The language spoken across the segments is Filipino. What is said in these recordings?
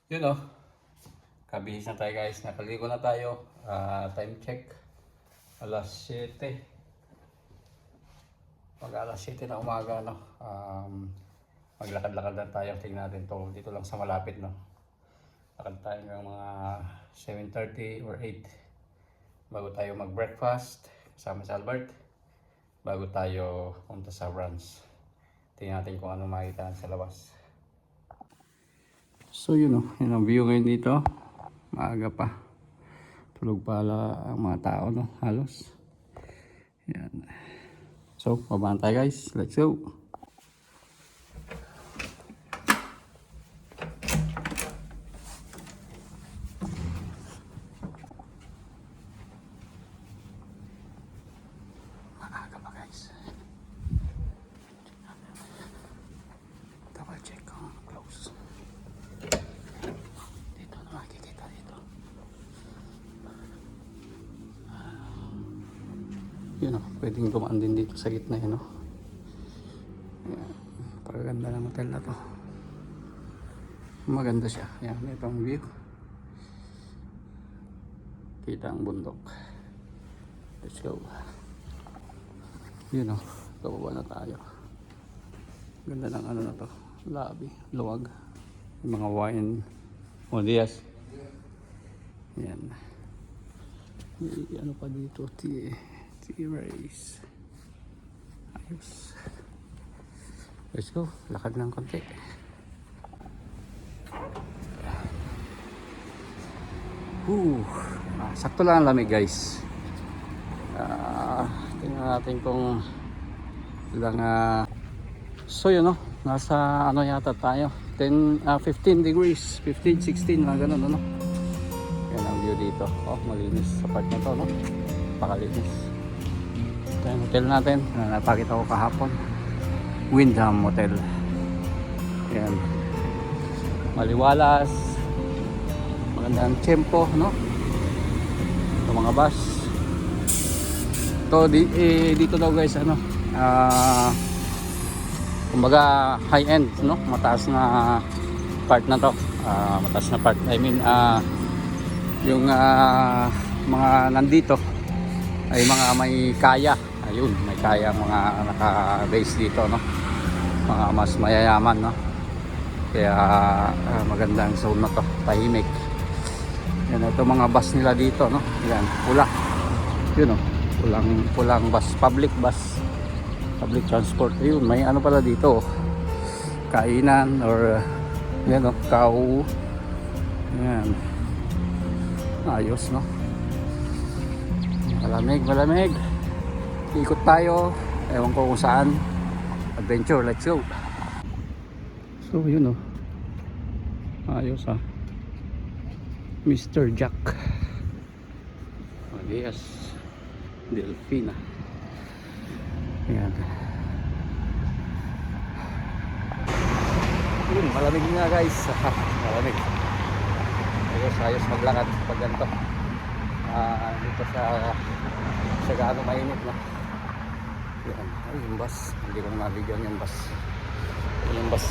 Yun o, kabihis na tayo guys, nakaligo na tayo. Time check, alas 7. Pag alas 7 na umaga, no? Maglakad-lakad na tayo. Tingnan natin to dito lang sa malapit, no? Lakad tayo ng mga 7:30 or 8 bago tayo mag-breakfast kasama si Albert, bago tayo punta sa branch. Tingnan natin kung ano makita sa labas. So yun o, yun ang view ngayon dito. Maaga pa. Tulog pala ang mga tao, no? Halos. Yan. So, babaan tayo guys. Let's go. Maaga pa guys. Double check kung close. Dito na makikita dito. Yun o, pwedeng dumaan din dito sa gitna yun o. Yan. Pagaganda ng hotel na to. Maganda siya. Yan, ito ang view. Kita ang bundok. Let's go. Yun o, bababa na tayo. Ganda ng ano na to, lobby, luwag. Yung mga wine. Diaz. Yan. Ano pa dito? T-race. Ayos. Let's go. Lakad ng konti. Sakto lang ang lamig guys. Tingnan natin kung ilang so yun no, nasa ano yata tayo 15 degrees, 15, 16 mga ganun ano. Yan ang view dito. Malinis sa part na to, no? Pakalinis. Ito yung hotel natin na napakita ko kahapon, Windham Hotel. Yan, maliwalas, magandang tempo, no? Ito mga bus to dito daw guys, ano, kumbaga high end, no? Mataas na part na to. Mataas na part, I mean yung mga nandito ay mga may kaya. Ayun, may kaya mga naka-base dito, no? Mga mas mayayaman, no? Kaya magandang zone na to, tahimik. Yan, ito mga bus nila dito, no? Yan, pula. Yun, no? Pulang bus, public transport. Yun, may ano pala dito, kainan or yan, no? Cow. Yan, ayos, no? Malamig. Ikot tayo, ewan ko kung saan. Adventure, let's go. So yun, no? Ayos, ha? Mr. Jack Diaz Delfina. Ayan. Malamig nga guys. Malamig. Ayos maglakad pag ganito. Dito sa gaano mainit, no? Ayan. Ay, yung bus. Hindi ko nabigyan yung bus. Yung bus.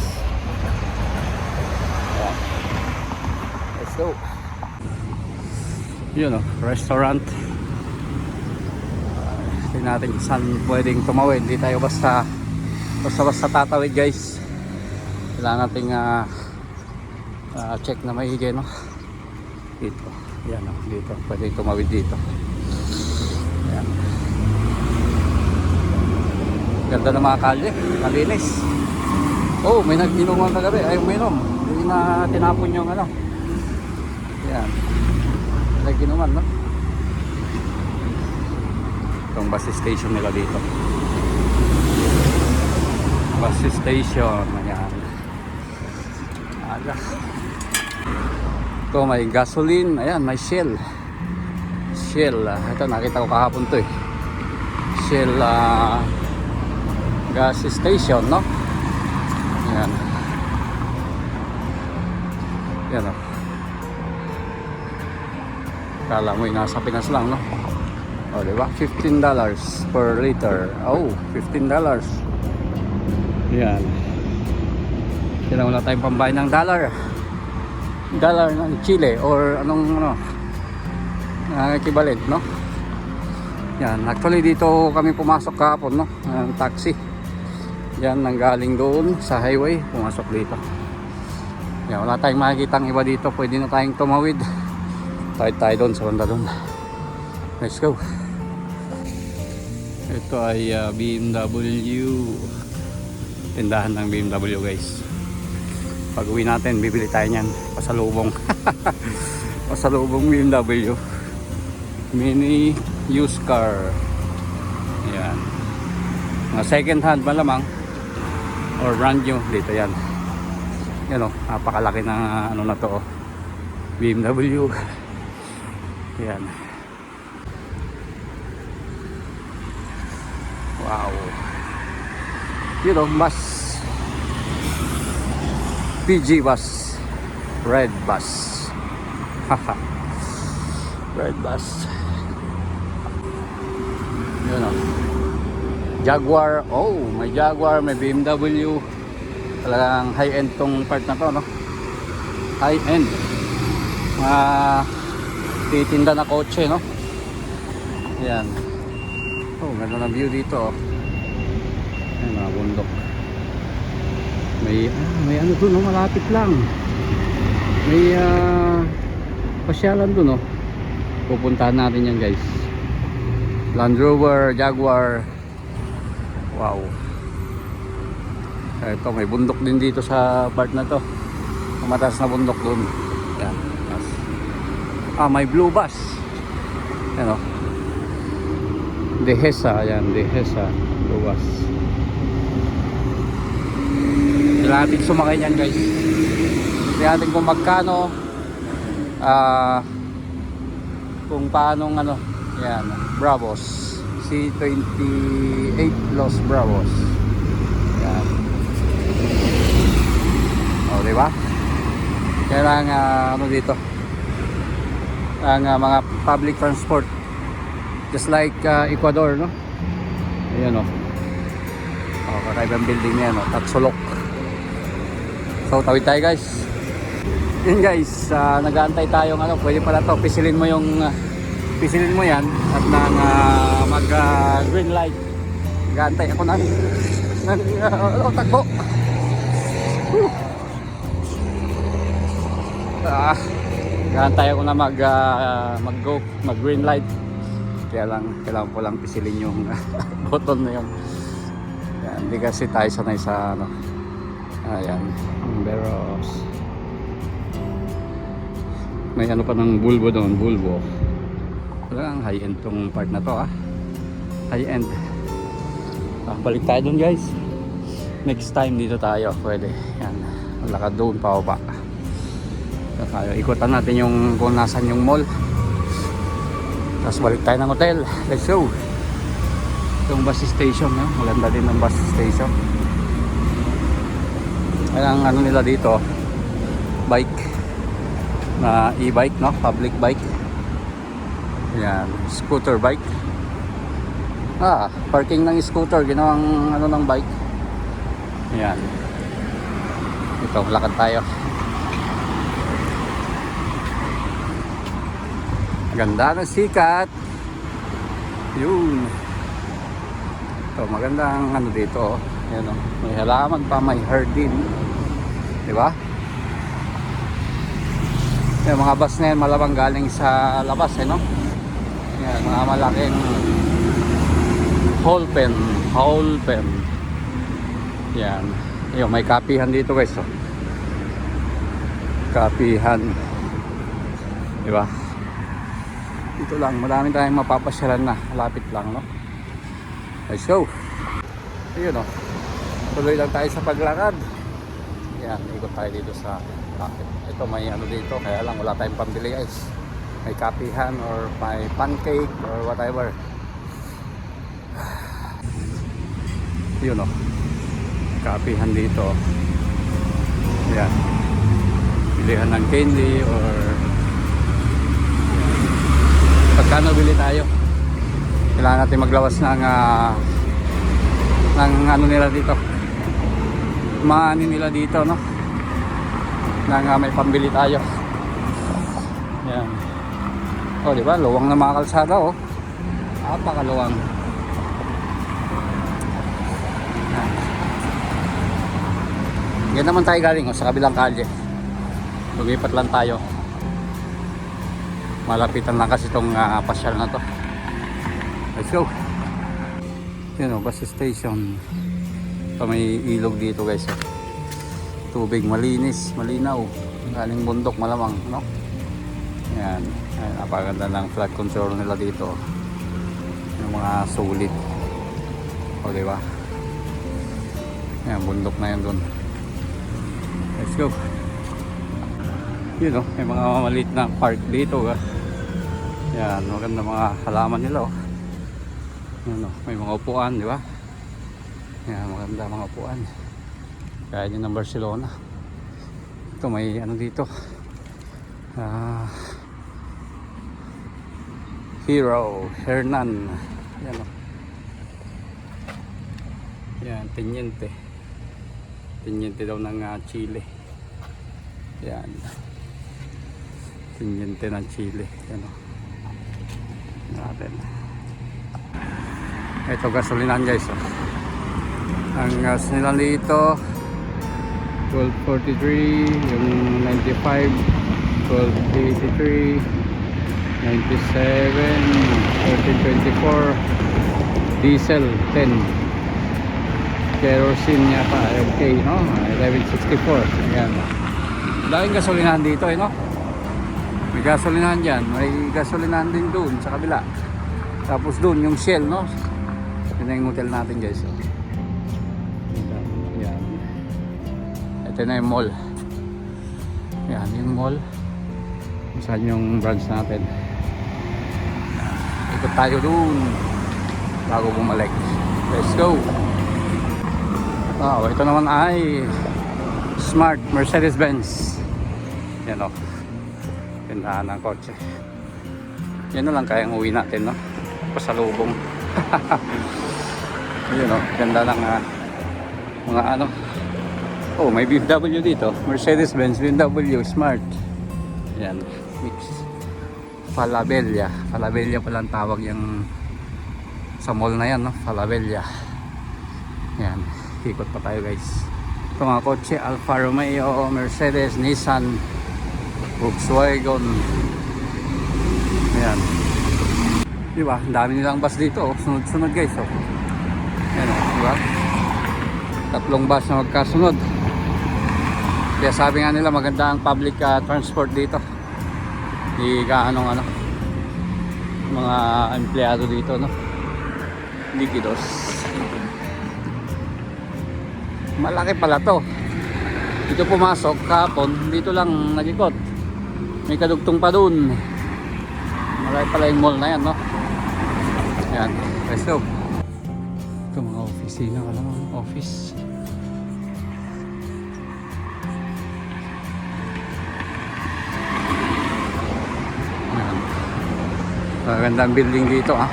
Ayan. Let's go. Yun, no? Restaurant. Tingnan natin saan pwedeng tumawid. Hindi tayo basta tatawid guys. Kailangan nating check na maigi, no? Dito. Yan, no? Dito. Pwedeng tumawid dito. Yan. Ganda ng mga kalye. Malinis. Oh, may nag-inuman kagabi. Ay, uminom. Hindi na tinapon yung ano. Yan. Nag-inuman, no? Itong bus station nila dito. Bus station. Ayan. Aga. Ito may gasoline. Ayan, may Shell. Ito nakita ko kahapon to eh. Shell gas station, no? Ayan. Yan, no? Kala mo yung nasa Pinas lang, no? O, diba? $15 per liter. Oh, $15. Yan. Kailangan wala tayong pambayad ng dollar. dollar ng Chile or anong ano equivalent, no? Yan, actually dito kami pumasok kahapon, no? Taxi. Yan, nanggaling doon sa highway, pumasok dito. Yan, wala tayong makikitang iba dito. Pwede na tayong tumawid. Tayo doon sa banda doon. Let's go. Ito ay BMW. Tindahan ng BMW, guys. Pag uwi natin, bibili tayo niyan. Pasalubong. Pasalubong BMW. Mini used car. Ayan. Mga second hand malamang. Or brand new. Dito yan. Yan o. Napakalaki na ano na to. BMW. Ayan. Wow. Yun o. Bus. PG bus. Red bus. Haha. Red bus. Yun o. Jaguar. Oh, may Jaguar, may BMW. Talagang high-end tong part na to, no? High-end. Titinda na kotse, no? Yan. Oh, ganda na view dito. Ayan, mga bundok. May ano doon, no? Malapit lang. May pasyalan doon, no? Pupuntahan natin yan, guys. Land Rover, Jaguar. Wow. Ito, may bundok din dito sa part na to. Mataas na bundok doon. Yan. May blue bus. Yan o. Dehesa. Yan, Dehesa. Blue bus. Kailangan natin sumakay yan, guys. Kailangan natin kung magkano. Kung paanong ano. Yan. Bravos. C28 Los Bravos. Yan. O, diba? Kailangan ano dito, ang mga public transport, just like Ecuador, no? Ayan o. Kakaibang building niya, no? Tatsulok. So, tawid tayo, guys. Yun, guys, nag-aantay tayo ng ano, pwede pala to, pisilin mo yan at nang mag green light. Nag-aantay ako ng takbo. Nag-aantay ako na mag green light. Kailangan ko lang pisilin yung button na yun. Yan, hindi kasi tayo sanay sa ano. Ayan, Beros. May ano pa ng bulbo doon, bulbo. Talagang high-end tong part na to, high-end. Balik tayo dun, guys. Next time dito tayo, pwede. Yan, lakad doon pa o pa. Tayo, ikutan natin yung kung nasan yung mall. Tapos balik tayo ng hotel. Let's go. Itong bus station, no? Maganda din ng bus station. Ang ano nila dito, bike na e-bike, no? Public bike. Yan, scooter bike. Parking ng scooter, ginawang ano ng bike. Yan. Ito, lakad tayo. Ganda ng sikat. Yun. Ito, magandang ano dito. Yan, oh. May halaman pa, may herdin. Diba? Yung mga bus na yan, malamang galing sa labas, no? Yan, mga malaking whole pen. Yan. Yung may kapihan dito, guys, oh. Kapihan. Diba? Dito lang, marami tayong mapapasyalan na. Malapit lang, no? Let's go. Ayun, oh. Tuloy lang tayo sa paglakad. Yan, ikot tayo dito sa market. Ito, may ano dito, kaya lang wala tayong pambili, guys. May kapihan or may pancake or whatever. Yun, oh. Kapihan dito. Yan. Bilihan ng candy or pagkano bili tayo. Kailangan natin maglawas ng ano nila dito. Maani nila dito, no? nang may pambili tayo. Yan. Oh, di ba? Luwang na mga kalsada, oh. Napakaluwang. Yan. Yan naman tayo galing, oh, sa kabilang kalye. Lumipat lang tayo. Malapitan lang kasi itong pasyal na to. Let's go. Yan, oh, bus station. Ito may ilog dito, guys, oh. Tubig malinis, malinaw. Galing bundok malamang, no? Yan. Ay, napaganda ng flood control nila dito. Yung mga sulit. O, diba? Yan, bundok na yan dun. Let's go. Yun, oh, may mga maliit na park dito, ah. Yan, maganda mga halaman nila, oh. Yan, oh, may mga upuan, diba? Yan, maganda mga upuan. Kaya din ng Barcelona. Ito may ano dito. Hero Hernan. Yan, oh. Yan, Teniente. Teniente daw ng Chile. Yan. Teniente ng Chile. Yan, oh. Natin. Ito gasolinan, guys, oh. Ang gas nila dito 12.43, yung 95 12.83, 97 13.24, diesel 10, kerosene yata LK, no? 11.64. Yan. Daming gasolinahan dito, eh, no? May gasolinahan dyan, may gasolinahan din doon sa kabila. Tapos doon yung Shell, no? Yun na yung hotel natin, guys, oh. Ito na yung mall. Yan, yung mall. Saan yung branch natin. Ikot tayo dun bago bumalik. Let's go. Ito naman ay Smart Mercedes-Benz. Yan, o. Tindahan ng kotse. Yan na lang kayang uwi natin, no? Pasalubong. Yun, o. Ganda lang mga ano. Oh, may BMW dito. Mercedes-Benz, BMW, Smart. Yan, mix. Falabella. Falabella pala ang tawag yung sa mall na yan, no? Falabella. Yan, ikot pa tayo, guys. Ito mga kotse, Alfa Romeo, Mercedes, Nissan, Volkswagen. Yan. Diba? Ang dami nilang bus dito, oh. Sunod-sunod, guys, oh. Yan, oh. Diba? Tatlong bus na magkasunod. Kaya sabi nga nila maganda ang public transport dito. Hindi gaanong mga empleyado dito, no? Liquidos. Malaki pala to. Dito pumasok kahapon, dito lang nag-ikot. May kadugtong pa dun. Malaki pala yung mall na yan, no? Yan, let's go. Ito mga opisina, alam mo, office. Magandang building dito, ah.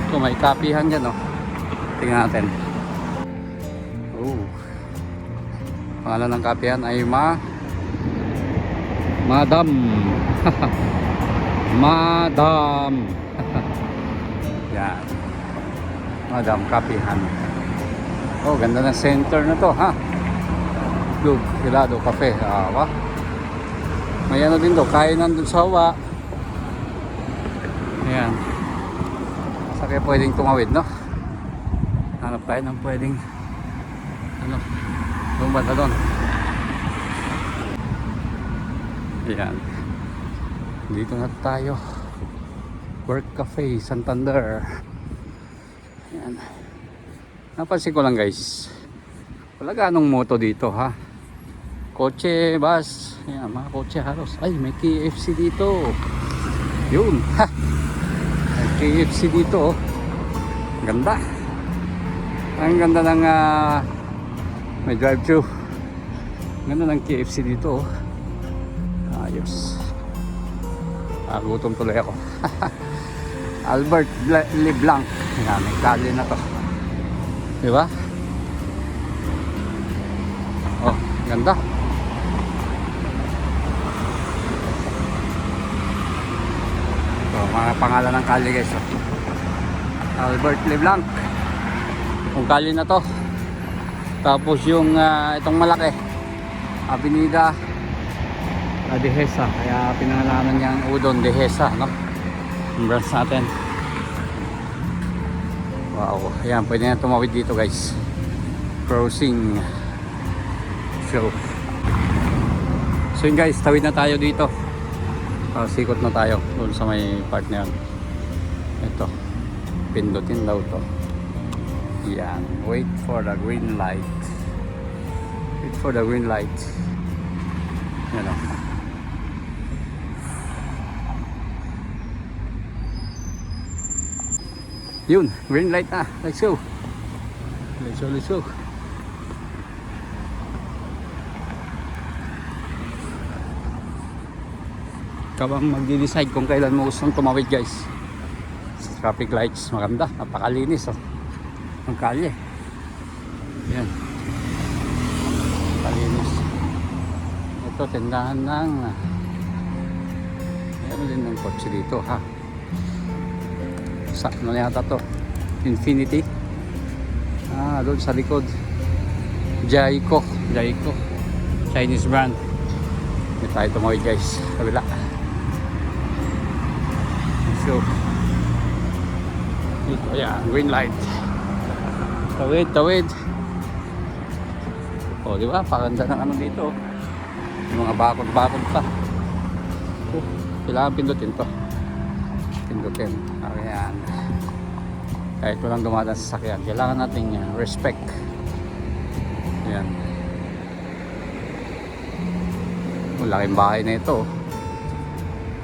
Ito may kapihan dyan, oh. Tingnan natin. Oh. Pangalan ng kapihan ay Madam. Madam. Yan. Madam kapihan. Oh, ganda ng center na to, ha. Blue, Hilado Cafe. Ba? May ano din to, kainan dun sa hawa. Ayan. Saan kaya pwedeng tumawid, no? Hanap tayo ng pwedeng bumanda doon. Ayan. Dito na tayo. Work Cafe, Santander. Ayan. Napansin ko lang, guys. Wala ganong moto dito, ha? Kotse, bus. Ayan, mga kotse halos. Ay, may KFC dito. Yun. Ha! KFC dito, oh. Ganda. Ang ganda ng may drive-thru. Ganda ng KFC dito, oh. Ayos. Gutom tuloy ako. Albert Leblanc. Yan, may kalye na to. Diba? Oh, ganda. mga pangalan ng kalye guys. Oh. Albert Leblanc. Yung kalye na to. Tapos yung itong malaki. Avenida Dehesa. Kaya pinangalanan niyang Udon Dehesa, no? Yung branch natin. Wow. Ayan, pwede na tumawid dito guys. Crossing. So yun guys, tawid na tayo dito. Sikot na tayo doon sa may part na yun. Ito, pindutin daw to. Yan, wait for the green light. Wait for the green light. Yan o. Yun, green light na. Let's go. Let's go. Ikaw ang magdi-decide kung kailan mo gustong tumawid guys. Traffic lights, maganda, napakalinis oh. Ang kalye. Yan. Napakalinis. Ito, tindahan ng meron din ng kotse dito ha. Sa ano yata to? Infinity. Doon sa likod. Jayco. Chinese brand. Hindi tayo tumawid guys. Kabila. So, dito, ayan, green light. Tawid. O, di ba? Paganda ng ano dito. Yung mga bakod pa. Kailangan pindutin to. Ayan. Kahit walang dumadaan sa sakyan, kailangan natin respect. Ayan. Laking bahay na ito.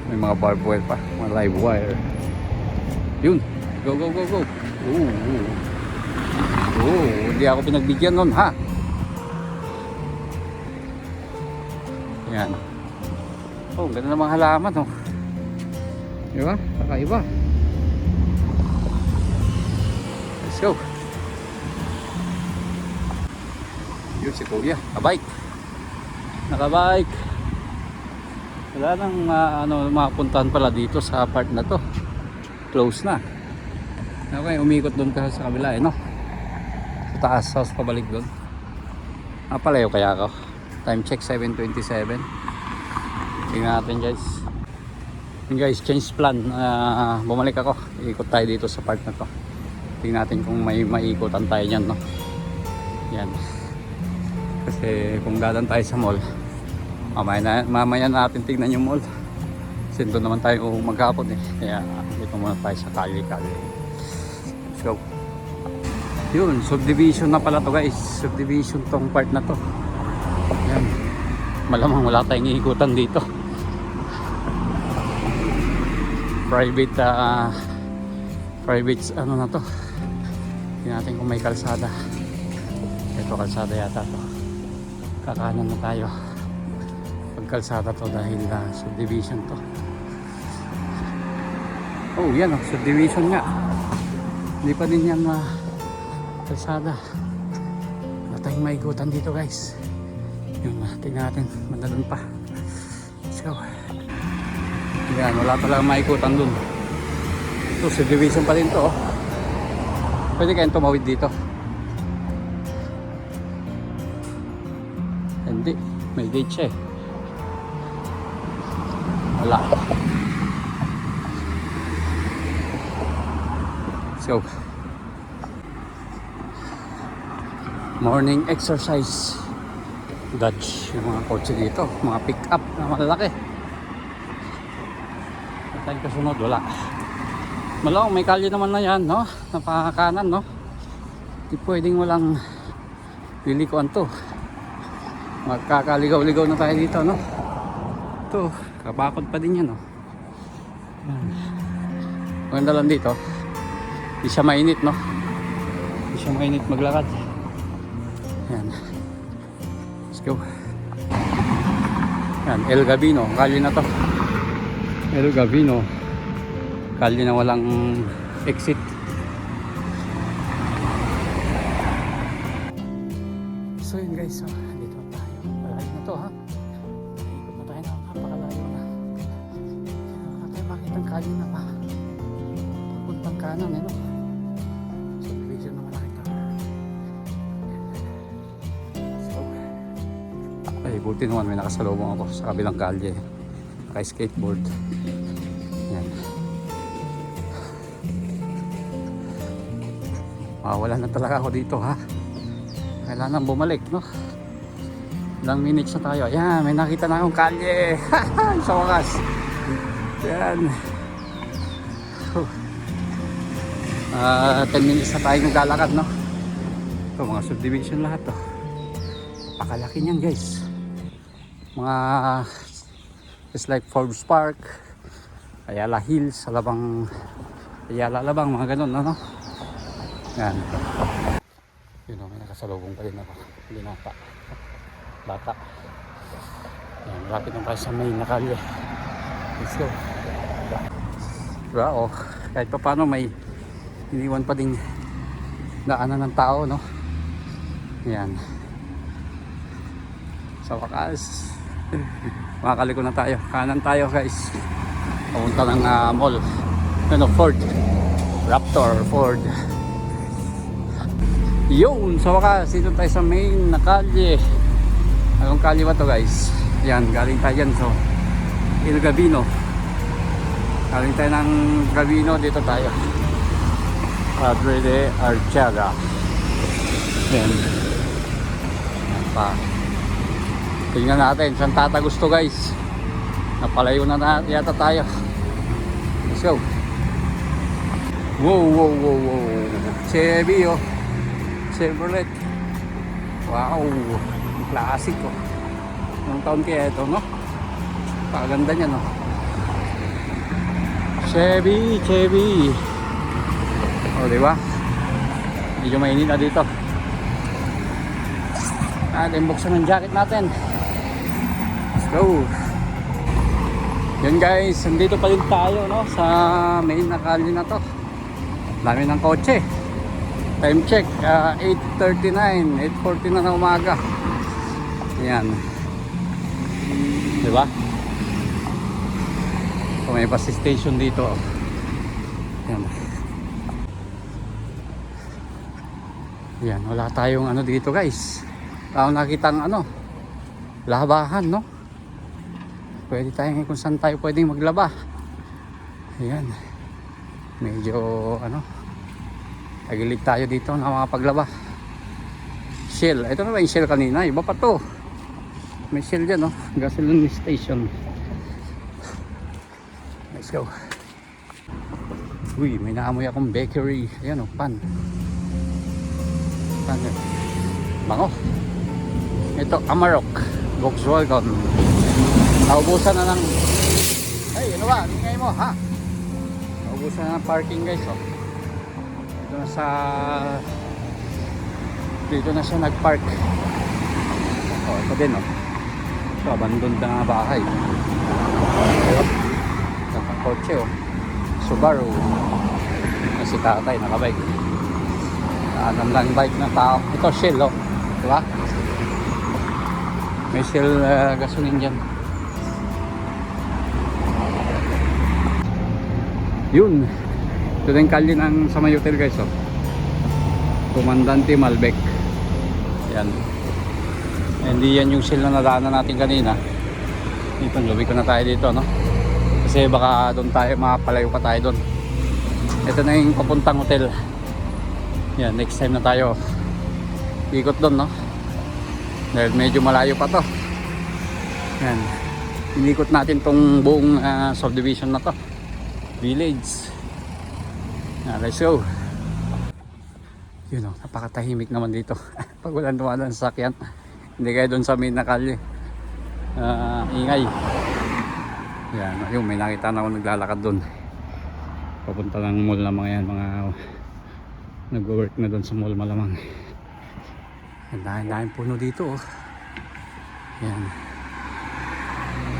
May mga barbed wire pa, mga live wire. Yun, go. Hindi ako pinagbigyan nun ha. Yan. Oh, ganda namang halaman oh. Diba? Kakaiba. Let's go. Yun si Kuya, nakabike. Wala nang mapuntahan pala dito sa part na to. Close na. Okay, umikot doon ka sa kabila no? Sa taas, house pabalik doon. Palayo kaya ako. Time check 7:27. Tingnan natin guys. Yung guys, change plan. Bumalik ako. Ikot tayo dito sa part na to. Tingnan natin kung may maikutan tayo dyan no? Yan. Kasi kung dadan tayo sa mall, mamaya natin tignan yung mall. Kasi doon naman tayo maghapon eh. Kaya dito muna tayo sa kali. So, yun, subdivision na pala to guys. Subdivision tong part na to. Yan. Malamang wala tayong iikutan dito. Private ano na to. Tingnan natin kung may kalsada. Ito kalsada yata to. Kakanan na tayo. Kalsada to dahil subdivision to. Oh yan oh, subdivision nga. Hindi pa din yan kalsada. Wala tayong maigutan dito guys. Yun, tingnan natin, mandalun pa. Let's go. Yan, wala talagang maikutan dun. Ito, subdivision pa rin to oh. Pwede kayong tumawid dito. Hindi, may gate siya eh. Wala. Let's go. Morning exercise. Dodge yung mga kotse dito. Mga pick up na malalaki. Patay kasunod, wala. Malawang may kalye naman na yan, no? Napakakanan, no? Hindi pwedeng walang lilikuan to. Magkakaligaw-ligaw na tayo dito, no? Ito, kabakod pa din yan, no? Maganda lang dito. Hindi siya mainit, no? Hindi siya mainit maglakad. Yan. Let's go. Yan, El Gabino. Kalye na to. El Gabino. Kalye na walang exit. So yun guys, so, dito tayo. Malayo na to ha. Ikot na tayo na. Napakalayo na. Kaya tayo makita ang kalye na pa. daanan, ano? Subdivision naman nakita. So, ay, buti naman may nakasalubong ako sa kabilang kalye. Naka-skateboard. Yan. Wala na talaga ako dito, ha? Kailangan bumalik, no? Ilang minutes na tayo. Ayan, may nakita na akong kalye. Sa wakas. Ayan. 10 minutes na tayo naglalakad, no? Ito, mga subdivision lahat, to. Pakalaki niyan, guys. Mga just like Forbes Park, Ayala Hills, Ayala Labang, mga ganun, no? Yan. Yun o, may nakasalubong pa rin ako. Binata. Bata. Yan, malapit na tayo sa main na kalye. Let's go. Diba, oh, kahit pa paano may iniwan pa ding daanan ng tao, no? Yan. Sa wakas, makakaliko na tayo. Kanan tayo, guys. Papunta ng mall. Ano, Ford. Raptor, Ford. Yun, sa wakas, dito tayo sa main na kalye. Anong kalye ba to, guys? Yan, galing tayo yan. So, Il Gabino. Galing tayo ng Gabino, dito tayo. Padre de Archaga. Yan. Yan pa. Tingnan natin, Santa Gusto, guys. Napalayo na yata tayo. Let's go. Wow, wow, wow, wow. Chevy, oh. Chevrolet. Wow. Classic, oh. Anong taon kaya ito, no? Paganda niya, no? Chevy, Chevy. O, diba? Medyo mainit na dito. Atin buksan ng jacket natin. Let's go. Yan, guys, nandito pa rin tayo, no? Sa main na kalye na to. Dami ng kotse. Time check, 8:39, 8:40 na ng umaga. Yan. Diba? So, may bus station dito. Yan. Yan, wala tayong ano dito, guys. Wala akong nakitang ano, labahan, no? Pwede tayong kung saan tayo pwedeng maglaba. Ayan. Medyo ano, tagilig tayo dito na mga paglaba. Shell. Ito na ba yung Shell kanina? Iba pa to. May Shell dyan, no? Gasoline station. Let's go. Uy, may naamoy akong bakery. Ayan, oh, pan. Pan. Bango. Ito, Amarok. Volkswagen. Naubusan na ng... Ay, ano ba? Tingay mo, ha? Naubusan na ng parking, guys, oh. Dito na siya nagpark. Oh, ito din, oh. Ito, abandoned na nga bahay. Ito ang kotse, oh. Subaru. Si tatay nakabike. Anong lang bike na tao. Ito, Shell, oh. Diba? May Shell gasoline dyan. Yun. Ito din kalye ng sa may hotel, guys, oh. Comandante Malbec. Yan. Hindi yan yung Shell na nadaanan natin kanina. Dito, lubi ko na tayo dito, no? Kasi baka doon tayo, makapalayo pa tayo doon. Ito na yung papuntang hotel. Yan, next time na tayo ikot doon, no? Dahil medyo malayo pa to. Yan. Inikot natin tong buong subdivision na to. Village. Let's go. Yun, oh, napakatahimik naman dito. Pag walang dumadaan sa sakyan, hindi kayo doon sa main na kalye. Ingay. Yan, yung may nakita na ako naglalakad doon. Papunta ng mall na mga yan, mga nag-work na doon sa mall malamang. Ang dahil puno dito, oh. Yan.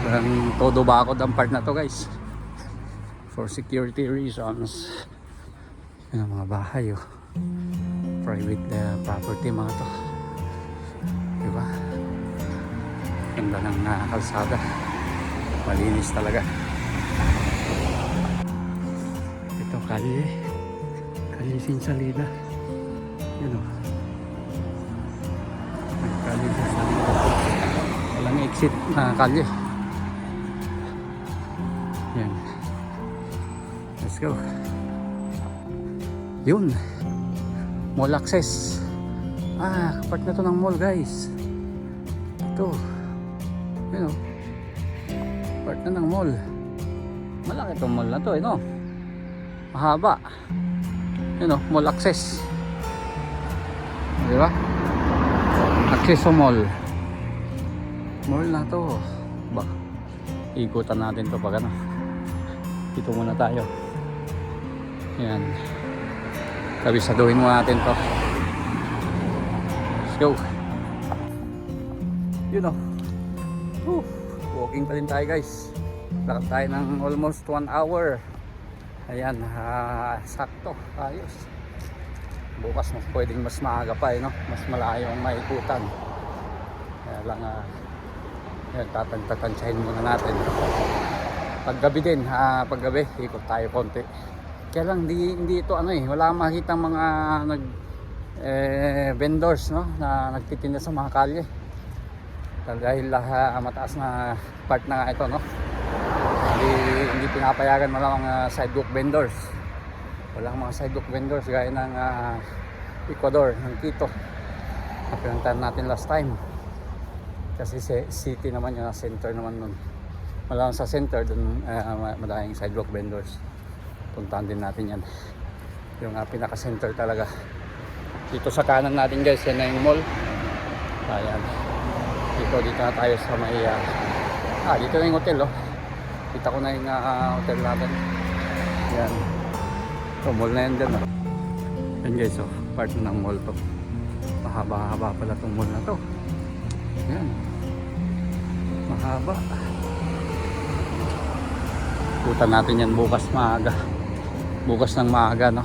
Parang todo bakod ang part na to, guys. For security reasons. Yan ang mga bahay, oh. Private property mga to. Diba? Ganda ng kalsada. Malinis talaga. Ito kalye. Kalisin Salida. Yun o. Kalisin Salida. Walang exit na kalye. Yan. Let's go. Yun. Mall access. Part na to ng mall guys. Ito. Yun o. Part na ng mall. Malaki itong mall na to no? Mahaba. Yun o, mall access. Diba? Access sa mall. Mall na to. Ba, ikutan natin to pag ano. Dito muna tayo. Yan. Kabisaduhin mo natin to. Let's go. Yun o. Walking pa din tayo guys. Lakad tayo ng almost 1 hour. Ayan, sakto, ayos. Bukas mas pwedeng mas maaga pa no? Mas malayo ang maikutan. Kaya lang yan, tatantsahin muna natin. Paggabi din, paggabi ikot tayo konti. Kaya lang hindi ito wala makita mga vendors no na nagtitinda sa mga kalye. Dahil mataas na part na nga ito no. Hindi pinapayagan mga sidewalk vendors. Walang mga sidewalk vendors gaya ng Ecuador, ng Quito. Napinuntahan natin last time. Kasi city naman yun, center naman nun. Wala sa center, dun madaming sidewalk vendors. Puntahan din natin yan. Yung pinaka-center talaga. Dito sa kanan natin guys, yan na yung mall. Ayan. Dito na tayo sa may dito na yung hotel kita ko na yung hotel natin. Yan so mall na yan dyan yan guys part ng mall to. Mahaba-haba pala itong mall na to. Yan mahaba. Ikutan natin yan bukas maaga. Bukas ng maaga no.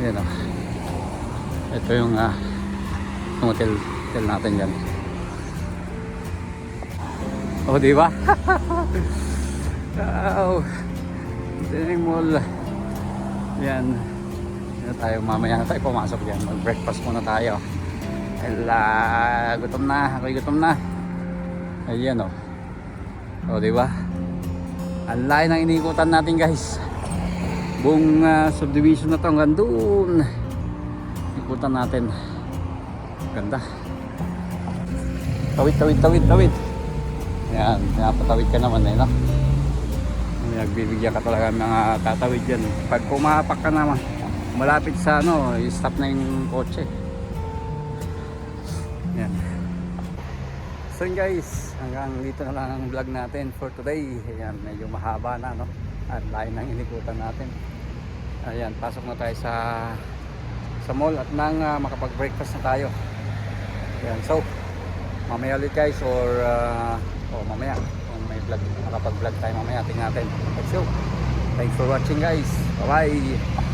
Yan ito yung hotel natin dyan. Di ba? Ito na yung mall. Yan. Mamaya na tayo pumasok dyan. Mag-breakfast muna tayo. Gutom na. Ako'y gutom na. Ayan di ba? Ang layo ng inikutan natin guys. Buong subdivision na to hanggang doon. Ikutan natin. Ganda. Tawid. Yan, napatawid ka naman no? Nagbibigyan ka talaga ng mga tatawid dyan. Pag pumapak ka naman, malapit sa i-stop na yung kotse. Yan. So guys, hanggang dito na lang ang vlog natin for today. Ayan, medyo mahaba na At layo ng inikutan natin. Ayan, pasok na tayo sa mall at makapag-breakfast na tayo. Ayan, so mamaya ulit guys or mamaya kung may vlog, makapag-vlog tayo mamaya, tingnan natin. Let's go. Thanks for watching guys. Bye bye.